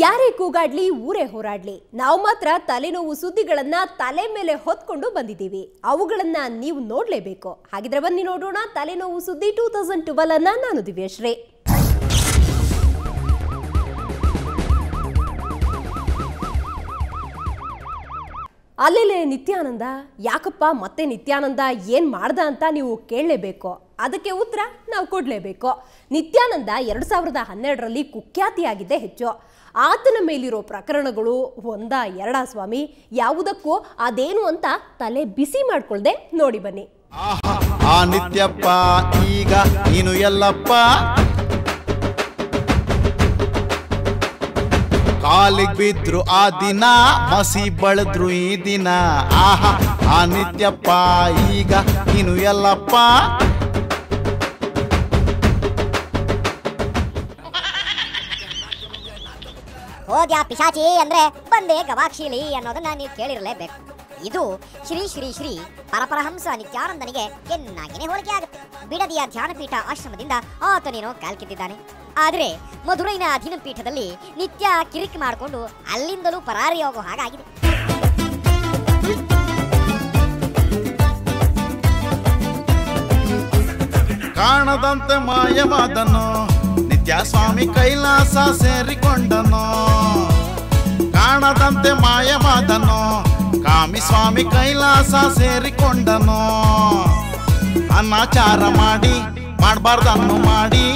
ಯಾರೇ ಕೂಗಾಡ್ಲಿ ಊರೇ ಹೋರಾಡ್ಲಿ ನಾವು ಮಾತ್ರ ತಲೆನೋವು ಸುದ್ದಿಗಳನ್ನ ತಲೆ ಮೇಲೆ ಹೊತ್ಕೊಂಡು ಬಂದಿದ್ದೀವಿ. ಅವುಗಳನ್ನ ನೀವು ನೋಡ್ಲೇಬೇಕು. ಹಾಗಿದ್ರೆ ಬನ್ನಿ ನೋಡೋಣ ತಲೆನೋವು ಸುದ್ದಿ 2012 ಅನ್ನ. ನಾನು ದಿವ್ಯಶ್ರೀ. ಅಲ್ಲೆಲೆ ನಿತ್ಯಾನಂದ ಯಾಕಪ್ಪ ಮತ್ತೆ ನಿತ್ಯಾನಂದ ಏನ್ ಮಾಡ್ದ ಅಂತ ನೀವು ಕೇಳಲೇಬೇಕು. ಅದಕ್ಕೆ ಉತ್ತರ ನಾವು ಕೊಡ್ಲೇಬೇಕು. ನಿತ್ಯಾನಂದ 2012ರಲ್ಲಿ ಕುಖ್ಯಾತಿಯಾಗಿದ್ದೇ ಹೆಚ್ಚು. ಆತನ ಮೇಲಿರೋ ಪ್ರಕರಣಗಳು ಒಂದ ಎರಡ ಸ್ವಾಮಿ, ಯಾವುದಕ್ಕೂ ಅದೇನು ಅಂತ ತಲೆ ಬಿಸಿ ಮಾಡ್ಕೊಳ್ದೆ ನೋಡಿ ಬನ್ನಿ. ಆ ನಿತ್ಯಪ್ಪ ಈಗ ನೀನು ಎಲ್ಲಪ್ಪ, ಕಾಲಿಗೆ ಬಿದ್ರು ಆ ದಿನ, ಮಸಿ ಬಳದ್ರು ಈ ದಿನ. ಆಹಾ ಆ ನಿತ್ಯಪ್ಪ ಈಗ ನೀನು ಎಲ್ಲಪ್ಪ. ಹೋದ್ಯಾ ಪಿಶಾಚಿ ಅಂದ್ರೆ ಬಂದೆ ಗವಾಕ್ಷಿಲಿ ಅನ್ನೋದನ್ನ ನೀವು ಕೇಳಿರಲೇಬೇಕು. ಇದು ಶ್ರೀ ಶ್ರೀ ಶ್ರೀ ಪರಪರಹಂಸ ನಿತ್ಯಾನಂದನಿಗೆ ಚೆನ್ನಾಗಿನೇ ಹೋಲಿಕೆ ಆಗುತ್ತೆ. ಬಿಡದಿಯ ಧ್ಯಾನಪೀಠ ಆಶ್ರಮದಿಂದ ಆತನೇನೋ ಕಾಲ್ಕಿತ್ತಿದ್ದಾನೆ. ಆದ್ರೆ ಮಧುರೈನ ಅಧೀನ ಪೀಠದಲ್ಲಿ ನಿತ್ಯ ಕಿರಿಕ್ ಮಾಡಿಕೊಂಡು ಅಲ್ಲಿಂದಲೂ ಪರಾರಿಯಾಗೋ ಹಾಗಾಗಿದೆ. ಕಾಣದಂತೆ ಮಾಯವಾದನು ನಿತ್ಯ ಸ್ವಾಮಿ ಕೈಲಾಸ ಸೇರಿಕೊಂಡನು. ಕಾಣದಂತೆ ಮಾಯವಾದನು ಕಾಮಿ ಸ್ವಾಮಿ ಕೈಲಾಸ ಸೇರಿಕೊಂಡನು. ಅನಾಚಾರ ಮಾಡಿ ಮಾಡಬಾರ್ದನ್ನು ಮಾಡಿ,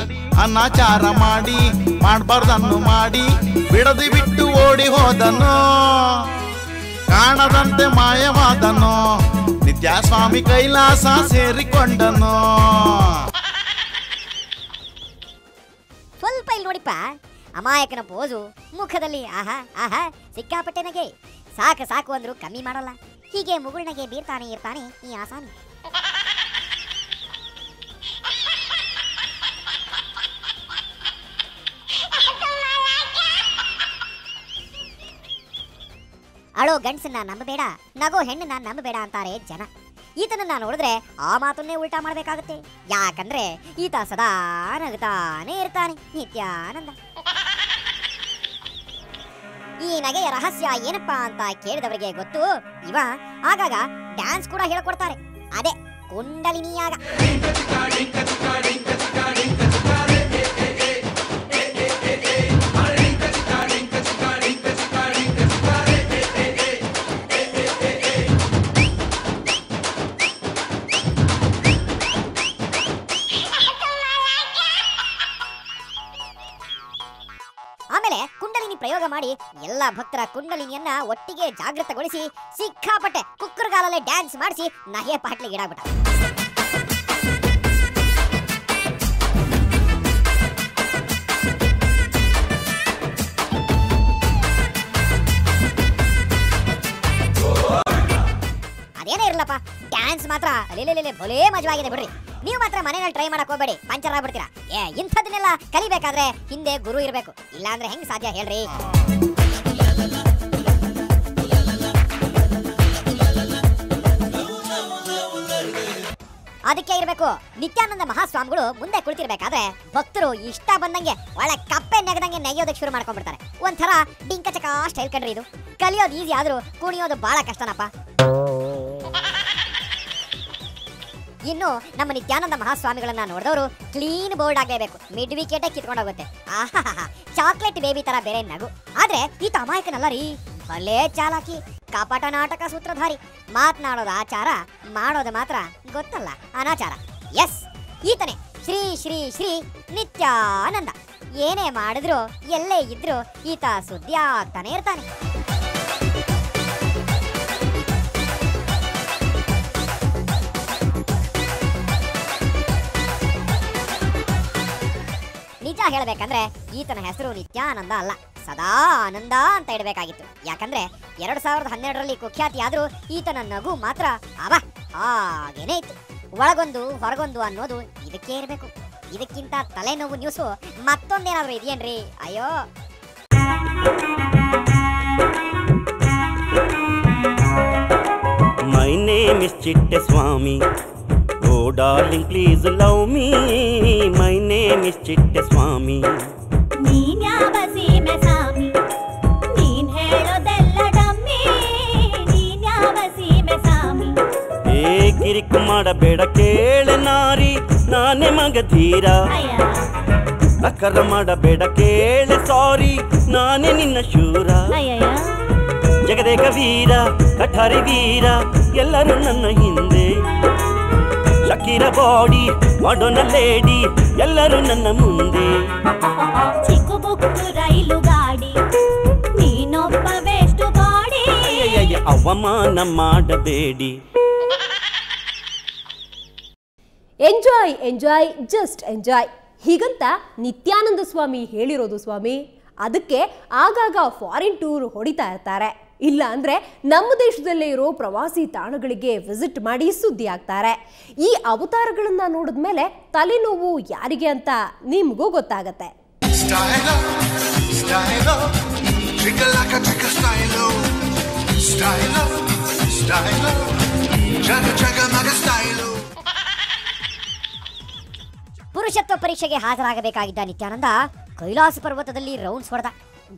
ಅನಾಚಾರ ಮಾಡಿ ಮಾಡಬಾರ್ದನ್ನು ಮಾಡಿ, ಬಿಡದಿ ಬಿಟ್ಟು ಓಡಿ ಹೋದನು. ಕಾಣದಂತೆ ಮಾಯವಾದನು ನಿತ್ಯ ಸ್ವಾಮಿ ಕೈಲಾಸ ಸೇರಿಕೊಂಡನು. ಸ್ವಲ್ಪ ಇಲ್ಲಿ ನೋಡಿಪ್ಪ, ಅಮಾಯಕನ ಪೋಸು, ಮುಖದಲ್ಲಿ ಆಹಾ ಆಹಾ ಸಿಕ್ಕಾಪಟ್ಟೆ ನಗೆ. ಸಾಕು ಸಾಕು ಅಂದ್ರು ಕಮ್ಮಿ ಮಾಡಲ್ಲ. ಹೀಗೆ ಮುಗುಳ್ನಗೆ ಬೀರ್ತಾನೆ ಇರ್ತಾನೆ ಈ ಆಸಾಮಿ. ಅಳೋ ಗಂಡಸನ್ನ ನಂಬಬೇಡ, ನಗೋ ಹೆಣ್ಣನ್ನ ನಂಬಬೇಡ ಅಂತಾರೆ ಜನ. ಈತನನ್ನ ನೋಡಿದ್ರೆ ಆ ಮಾತನ್ನೇ ಉಲ್ಟಾ ಮಾಡ್ಬೇಕಾಗುತ್ತೆ. ಯಾಕಂದ್ರೆ ಈತ ಸದಾ ನಗುತ್ತಾನೆ ಇರ್ತಾನೆ ನಿತ್ಯಾನಂದ. ಈ ನಗೆಯ ರಹಸ್ಯ ಏನಪ್ಪಾ ಅಂತ ಕೇಳಿದವರಿಗೆ ಗೊತ್ತು. ಇವ ಆಗಾಗ ಡ್ಯಾನ್ಸ್ ಕೂಡ ಹೇಳ್ಕೊಡ್ತಾರೆ. ಅದೇ ಕುಂಡಲಿನಿಯಾಗ. ಆಮೇಲೆ ಕುಂಡಲಿನಿ ಪ್ರಯೋಗ ಮಾಡಿ ಎಲ್ಲ ಭಕ್ತರ ಕುಂಡಲಿನಿಯನ್ನ ಒಟ್ಟಿಗೆ ಜಾಗೃತಗೊಳಿಸಿ ಸಿಕ್ಕಾಪಟ್ಟೆ ಕುಕ್ಕರ್ಗಾಲಲ್ಲೇ ಡ್ಯಾನ್ಸ್ ಮಾಡಿಸಿ ನಗೆ ಪಾಟ್ಲಿಗಿಡಾಗ್ಬಿಟ್ಟ. ಅದೇನೇ ಇರಲಪ್ಪ, ಡ್ಯಾನ್ಸ್ ಮಾತ್ರ ಅಲೆಲೆಲೆ ಭಲೇ ಮಜವಾಗಿದೆ ಬಿಡ್ರಿ. ನೀವು ಮಾತ್ರ ಮನೆಯಲ್ಲಿ ಟ್ರೈ ಮಾಡಕ್ ಹೋಗ್ಬೇಡಿ, ಪಂಚರ್ ಆಗ್ಬಿಡ್ತೀರಾ. ಇಂಥದನ್ನೆಲ್ಲ ಕಲಿಬೇಕಾದ್ರೆ ಹಿಂದೆ ಗುರು ಇರಬೇಕು. ಇಲ್ಲಾಂದ್ರೆ ಹೆಂಗ್ ಸಾಧ್ಯ ಹೇಳ್ರಿ. ಅದಕ್ಕೆ ಇರಬೇಕು. ನಿತ್ಯಾನಂದ ಮಹಾಸ್ವಾಮಿಗಳು ಮುಂದೆ ಕುಳಿತಿರ್ಬೇಕಾದ್ರೆ ಭಕ್ತರು ಇಷ್ಟ ಬಂದಂಗೆ ಒಳ್ಳೆ ಕಪ್ಪೆ ನೆಗದಂಗೆ ನೆಗೆಯೋದಕ್ಕೆ ಶುರು ಮಾಡ್ಕೊಂಡ್ಬಿಡ್ತಾರೆ. ಒಂಥರ ಡಿಂಕಚಕ ಸ್ಟೈಲ್ ಕಂಡ್ರಿ ಇದು. ಕಲಿಯೋದು ಈಸಿ ಆದ್ರೂ ಕುಣಿಯೋದು ಬಹಳ ಕಷ್ಟನಪ್ಪ. ಇನ್ನು ನಮ್ಮ ನಿತ್ಯಾನಂದ ಮಹಾಸ್ವಾಮಿಗಳನ್ನ ನೋಡಿದವರು ಕ್ಲೀನ್ ಬೋರ್ಡ್ ಆಗಲೇಬೇಕು. ಮಿಡ್ ವಿಕೆಟೇ ಕಿತ್ಕೊಂಡೋಗುತ್ತೆ. ಆಹಾ ಚಾಕ್ಲೇಟ್ ಬೇಬಿ ತರ ಬೇರೆ ನಗು. ಆದ್ರೆ ಈತ ಅಮಾಯಕನಲ್ಲ ರೀ, ಭಲೇ ಚಾಲಾಕಿ, ಕಪಟ ನಾಟಕ ಸೂತ್ರಧಾರಿ. ಮಾತನಾಡೋದು ಆಚಾರ, ಮಾಡೋದು ಮಾತ್ರ ಗೊತ್ತಲ್ಲ ಅನಾಚಾರ. ಎಸ್, ಈತನೇ ಶ್ರೀ ಶ್ರೀ ಶ್ರೀ ನಿತ್ಯಾನಂದ. ಏನೇ ಮಾಡಿದ್ರು ಎಲ್ಲೇ ಇದ್ರು ಈತ ಸುದ್ದಿ ಆಗ್ತಾನೆ ಇರ್ತಾನೆ. ನಿಜ ಹೇಳಬೇಕಂದ್ರೆ ಈತನ ಹೆಸರು ನಿತ್ಯಾನಂದ ಅಲ್ಲ, ಸದಾ ಆನಂದ ಅಂತ ಇಡಬೇಕಾಗಿತ್ತು. ಯಾಕಂದ್ರೆ 2012ರಲ್ಲಿ ಕುಖ್ಯಾತಿ ಆದ್ರೂ ಈತನ ನಗು ಮಾತ್ರ ಅವ ಹಾಗೇನೆ ಇತ್ತು. ಒಳಗೊಂದು ಹೊರಗೊಂದು ಅನ್ನೋದು ಇದಕ್ಕೆ ಇರಬೇಕು. ಇದಕ್ಕಿಂತ ತಲೆನೋವು ನ್ಯೂಸು ಮತ್ತೊಂದೇನಾದ್ರೂ ಇದೆಯೇನ್ರಿ? ಅಯ್ಯೋ. My name is Chitteswami. Oh darling, please love me. My name is Chitteswami. ನೀನ್ಯಾವ ಸೀಮೆ ಸಾಮಿ ಕಿರಿಕು ಮಾಡಬೇಡ ಕೇಳೆ ನಾರಿ ನಾನೇ ಮಗ ಧೀರ ನಕರ ಮಾಡಬೇಡ ಕೇಳೆ ಸಾರಿ ನಾನೇ ನಿನ್ನ ಶೂರ ಜಗದೇಕ ವೀರ ಕಠಾರಿ ವೀರ ಎಲ್ಲರೂ ನನ್ನ ಹಿಂದೆ ಶಕೀರ ಬಾಡಿ ಮಾಡೋಣ ಲೇಡಿ ಎಲ್ಲರೂ ನನ್ನ ಮುಂದೆ ಚಿಕ್ಕ ಬುಕ್ಕು ರೈಲು ಗಾಡಿ ನೀನೊಬ್ಬ ವೇಸ್ಟ್ ಬಾಡಿ ಅವಮಾನ ಮಾಡಬೇಡಿ. ಎಂಜಾಯ್ ಎಂಜಾಯ್ ಜಸ್ಟ್ ಎಂಜಾಯ್ ಹೀಗಂತ ನಿತ್ಯಾನಂದ ಸ್ವಾಮಿ ಹೇಳಿರೋದು ಸ್ವಾಮಿ. ಅದಕ್ಕೆ ಆಗಾಗ ಫಾರಿನ್ ಟೂರ್ ಹೊಡಿತಾ ಇರ್ತಾರೆ. ಇಲ್ಲ ಅಂದ್ರೆ ನಮ್ಮ ದೇಶದಲ್ಲೇ ಇರೋ ಪ್ರವಾಸಿ ತಾಣಗಳಿಗೆ ವಿಸಿಟ್ ಮಾಡಿ ಸುದ್ದಿ ಆಗ್ತಾರೆ. ಈ ಅವತಾರಗಳನ್ನ ನೋಡಿದ್ಮೇಲೆ ತಲೆನೋವು ಯಾರಿಗೆ ಅಂತ ನಿಮಗೂ ಗೊತ್ತಾಗತ್ತೆ. ಪುರುಷತ್ವ ಪರೀಕ್ಷೆಗೆ ಹಾಜರಾಗಬೇಕಾಗಿದ್ದ ನಿತ್ಯಾನಂದ ಕೈಲಾಸ ಪರ್ವತದಲ್ಲಿ ರೌಂಡ್ಸ್ ಹೊಡೆದ.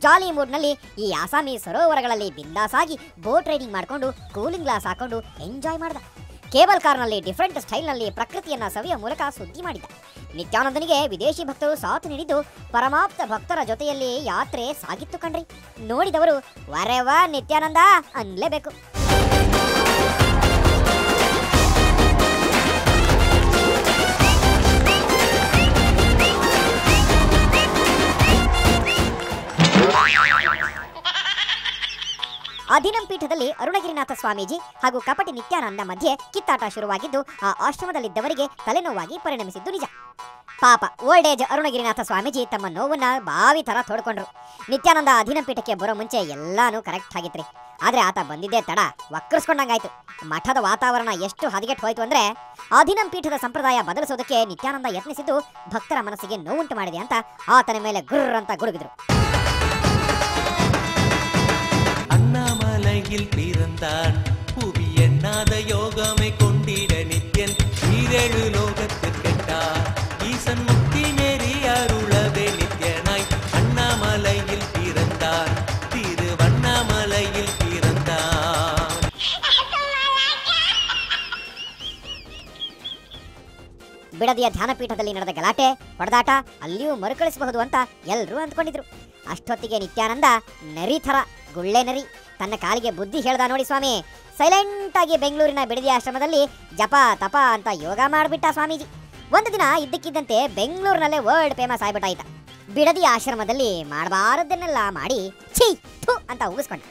ಜಾಲಿ ಮೂಡ್ನಲ್ಲಿ ಈ ಆಸಾಮಿ ಸರೋವರಗಳಲ್ಲಿ ಬಿಂದಾಸಾಗಿ ಬೋಟ್ ರೈಡಿಂಗ್ ಮಾಡಿಕೊಂಡು ಕೂಲಿಂಗ್ ಗ್ಲಾಸ್ ಹಾಕೊಂಡು ಎಂಜಾಯ್ ಮಾಡ್ದ. ಕೇಬಲ್ ಕಾರ್ನಲ್ಲಿ ಡಿಫರೆಂಟ್ ಸ್ಟೈಲ್ನಲ್ಲಿ ಪ್ರಕೃತಿಯನ್ನ ಸವಿಯ ಮೂಲಕ ಸುದ್ದಿ ಮಾಡಿದ. ನಿತ್ಯಾನಂದನಿಗೆ ವಿದೇಶಿ ಭಕ್ತರು ಸಾಥ್ ನೀಡಿದ್ದು ಪರಮಾಪ್ತ ಭಕ್ತರ ಜೊತೆಯಲ್ಲಿ ಯಾತ್ರೆ ಸಾಗಿತ್ತು ಕಣ್ರಿ. ನೋಡಿದವರು ವರೆವಾ ನಿತ್ಯಾನಂದ ಅನ್ಲೇಬೇಕು. ಅಧಿನಂ ಪೀಠದಲ್ಲಿ ಅರುಣಗಿರಿನಾಥ ಸ್ವಾಮೀಜಿ ಹಾಗೂ ಕಪಟಿ ನಿತ್ಯಾನಂದ ಮಧ್ಯೆ ಕಿತ್ತಾಟ ಶುರುವಾಗಿದ್ದು ಆ ಆಶ್ರಮದಲ್ಲಿದ್ದವರಿಗೆ ತಲೆನೋವಾಗಿ ಪರಿಣಮಿಸಿದ್ದು ನಿಜ. ಪಾಪ ಓಲ್ಡ್ ಏಜ್ ಅರುಣಗಿರಿನಾಥ ಸ್ವಾಮೀಜಿ ತಮ್ಮ ನೋವನ್ನ ಬಾವಿ ತರ ತೋಡ್ಕೊಂಡ್ರು. ನಿತ್ಯಾನಂದ ಅಧಿನಂ ಪೀಠಕ್ಕೆ ಬರೋ ಮುಂಚೆ ಎಲ್ಲಾನು ಕರೆಕ್ಟ್ ಆಗಿತ್ರಿ. ಆದ್ರೆ ಆತ ಬಂದಿದ್ದೇ ತಡ ವಕ್ರಿಸ್ಕೊಂಡಂಗಾಯ್ತು. ಮಠದ ವಾತಾವರಣ ಎಷ್ಟು ಹದಗೆಟ್ಟು ಹೋಯ್ತು ಅಂದ್ರೆ ಅಧಿನಂ ಪೀಠದ ಸಂಪ್ರದಾಯ ಬದಲಿಸೋದಕ್ಕೆ ನಿತ್ಯಾನಂದ ಯತ್ನಿಸಿದ್ದು ಭಕ್ತರ ಮನಸ್ಸಿಗೆ ನೋವುಂಟು ಮಾಡಿದೆ ಅಂತ ಆತನ ಮೇಲೆ ಗುರ್ರ ಅಂತ ಗುಡುಗಿದ್ರು. அண்ணாமலையில் பிறந்தான் புவி எண்ணாத யோகமை கொண்டிட நித்யன் ஈரேழு லோகத்திற்கெட்டார் ஈசன் முக்தி மேரி அருளவே நித்யனாய் அண்ணாமலையில் பிறந்தான் திருவண்ணாமலையில் பிறந்தான். ಬಿಡದಿಯ ಧ್ಯಾನಪೀಠದಲ್ಲಿ ನಡೆದ ಗಲಾಟೆ ಹೊಡೆದಾಟ ಅಲ್ಲಿಯೂ ಮರುಕಳಿಸಬಹುದು ಅಂತ ಎಲ್ಲರೂ ಅಂದ್ಕೊಂಡಿದ್ರು. ಅಷ್ಟೊತ್ತಿಗೆ ನಿತ್ಯಾನಂದ ನರಿ ಥರ ಗುಳ್ಳೆ ನರಿ ತನ್ನ ಕಾಲಿಗೆ ಬುದ್ಧಿ ಹೇಳ್ದ ನೋಡಿ ಸ್ವಾಮಿ. ಸೈಲೆಂಟ್ ಆಗಿ ಬೆಂಗಳೂರಿನ ಬಿಡದಿ ಆಶ್ರಮದಲ್ಲಿ ಜಪ ತಪ ಅಂತ ಯೋಗ ಮಾಡಿಬಿಟ್ಟ ಸ್ವಾಮೀಜಿ. ಒಂದು ದಿನ ಇದ್ದಕ್ಕಿದ್ದಂತೆ ಬೆಂಗಳೂರಿನಲ್ಲೇ ವರ್ಲ್ಡ್ ಫೇಮಸ್ ಆಗ್ಬಿಟ್ಟಾಯ್ತ. ಬಿಡದಿ ಆಶ್ರಮದಲ್ಲಿ ಮಾಡಬಾರದನ್ನೆಲ್ಲ ಮಾಡಿ ಛೀ ಥು ಅಂತ ಉಗಿಸ್ಕೊಂಡ.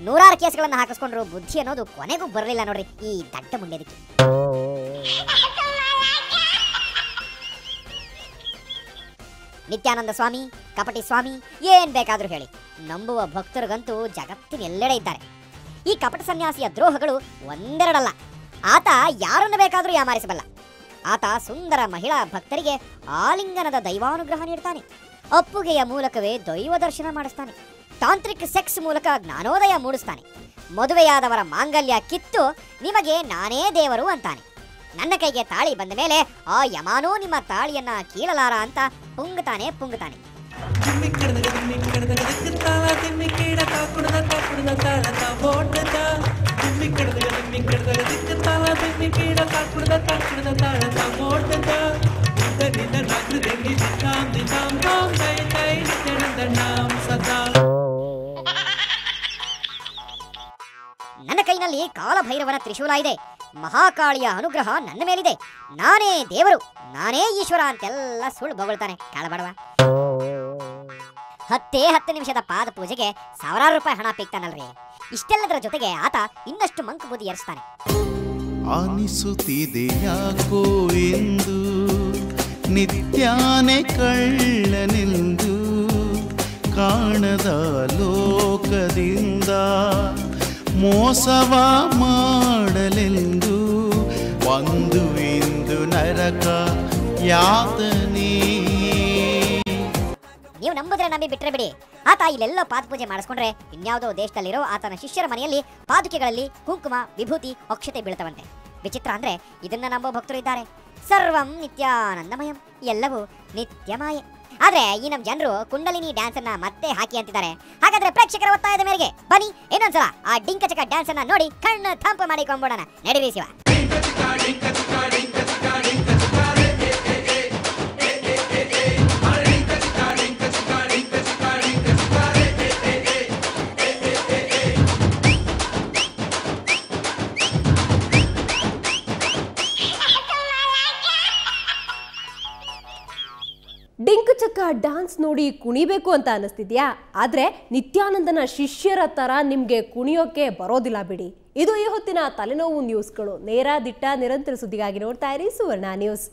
100 ಕೇಸ್ಗಳನ್ನು ಹಾಕಿಸ್ಕೊಂಡ್ರು. ಬುದ್ಧಿ ಅನ್ನೋದು ಕೊನೆಗೂ ಬರಲಿಲ್ಲ ನೋಡ್ರಿ ಈ ದಡ್ಡ ಮುಂಡೆದಕ್ಕೆ. ನಿತ್ಯಾನಂದ ಸ್ವಾಮಿ, ಕಪಟಿ ಸ್ವಾಮಿ ಏನ್ ಬೇಕಾದ್ರೂ ಹೇಳಿ, ನಂಬುವ ಭಕ್ತರಿಗಂತೂ ಜಗತ್ತಿನ ಎಲ್ಲೆಡೆ ಇದ್ದಾರೆ. ಈ ಕಪಟ ಸನ್ಯಾಸಿಯ ದ್ರೋಹಗಳು ಒಂದೆರಡಲ್ಲ. ಆತ ಯಾರನ್ನು ಬೇಕಾದರೂ ಯಾಮಾರಿಸಬಲ್ಲ. ಆತ ಸುಂದರ ಮಹಿಳಾ ಭಕ್ತರಿಗೆ ಆಲಿಂಗನದ ದೈವಾನುಗ್ರಹ ನೀಡ್ತಾನೆ. ಅಪ್ಪುಗೆಯ ಮೂಲಕವೇ ದೈವ ದರ್ಶನ ಮಾಡಿಸ್ತಾನೆ. ತಾಂತ್ರಿಕ ಸೆಕ್ಸ್ ಮೂಲಕ ಜ್ಞಾನೋದಯ ಮೂಡಿಸ್ತಾನೆ. ಮದುವೆಯಾದವರ ಮಾಂಗಲ್ಯ ಕಿತ್ತು ನಿಮಗೆ ನಾನೇ ದೇವರು ಅಂತಾನೆ. ನನ್ನ ಕೈಗೆ ತಾಳಿ ಬಂದ ಮೇಲೆ ಆ ಯಮಾನೂ ನಿಮ್ಮ ತಾಳಿಯನ್ನ ಕೀಳಲಾರ ಅಂತ ಪುಂಗುತ್ತಾನೆ. ನನ್ನ ಕೈನಲ್ಲಿ ಕಾಲಭೈರವನ ತ್ರಿಶೂಲ ಇದೆ. ಮಹಾಕಾಳಿಯ ಅನುಗ್ರಹ ನನ್ನ ಮೇಲಿದೆ. ನಾನೇ ದೇವರು, ನಾನೇ ಈಶ್ವರ ಅಂತೆಲ್ಲ ಸುಳ್ಳು ಬೊಗಳ್ತಾನೆ ಕಾಳಬಡವ. 10 ನಿಮಿಷದ ಪಾದ ಪೂಜೆಗೆ ಸಾವಿರಾರು ರೂಪಾಯಿ ಹಣ ಪೀಕ್ತಾನಲ್ರಿ. ಇಷ್ಟೆಲ್ಲದರ ಜೊತೆಗೆ ಆತ ಇನ್ನಷ್ಟು ಮಂಕು ಬುದ್ಧಿ ಏರಿಸ್ತಾನೆ. ಅನಿಸುತ್ತಿದೆ ಯಾಕೋ ಎಂದು ನಿತ್ಯಾನೆ ಕಳ್ಳನೆಂದು ಕಾಣದ ಲೋಕದಿಂದ ಮೋಸವ ಮಾಡಲೆಂದು ಒಂದು ಇಂದು ನರಕ ಯಾತನೆ. ನೀವು ನಂಬುದ್ರೆ ನಂಬಿ ಬಿಟ್ರೆ ಬಿಡಿ. ಆತ ಇಲ್ಲೆಲ್ಲೋ ಪಾದ ಪೂಜೆ ಮಾಡಿಸ್ಕೊಂಡ್ರೆ ಇನ್ಯಾವುದೋ ದೇಶದಲ್ಲಿರೋ ಆತನ ಶಿಷ್ಯರ ಮನೆಯಲ್ಲಿ ಪಾದುಕೆಗಳಲ್ಲಿ ಕುಂಕುಮ ವಿಭೂತಿ ಅಕ್ಷತೆ ಬೀಳ್ತವಂತೆ. ವಿಚಿತ್ರ ಅಂದ್ರೆ ಇದನ್ನ ನಂಬೋ ಭಕ್ತರು ಇದ್ದಾರೆ. ಸರ್ವಂ ನಿತ್ಯಾನಂದಮಯಂ, ಎಲ್ಲವೂ ನಿತ್ಯಮಾಯೆ. ಆದ್ರೆ ಈ ನಮ್ಮ ಜನರು ಕುಂಡಲಿನಿ ಡ್ಯಾನ್ಸ್ ಅನ್ನ ಮತ್ತೆ ಹಾಕಿ ಅಂತಿದ್ದಾರೆ. ಹಾಗಾದ್ರೆ ಪ್ರೇಕ್ಷಕರ ಒತ್ತಾಯದ ಮೇರೆಗೆ ಬನ್ನಿ ಇನ್ನೊಂದ್ಸಲ ಆ ಡಿಂಕಚಕ ಡ್ಯಾನ್ಸ್ ಅನ್ನ ನೋಡಿ ಕಣ್ಣು ತಂಪು ಮಾಡಿಕೊಂಬೋಣ. ನಡೀರಿ ಶಿವ. ಡಿಂಕು ಚಕ್ಕ ಡಾನ್ಸ್ ನೋಡಿ ಕುಣಿಬೇಕು ಅಂತ ಅನಿಸ್ತಿದ್ಯಾ? ಆದ್ರೆ ನಿತ್ಯಾನಂದನ ಶಿಷ್ಯರ ತರ ನಿಮ್ಗೆ ಕುಣಿಯೋಕೆ ಬರೋದಿಲ್ಲ ಬಿಡಿ. ಇದು ಈ ಹೊತ್ತಿನ ತಲೆನೋವು ನ್ಯೂಸ್ಗಳು. ನೇರ ದಿಟ್ಟ ನಿರಂತರ ಸುದ್ದಿಗಾಗಿ ನೋಡ್ತಾ ಇರಿ ಸುವರ್ಣ ನ್ಯೂಸ್.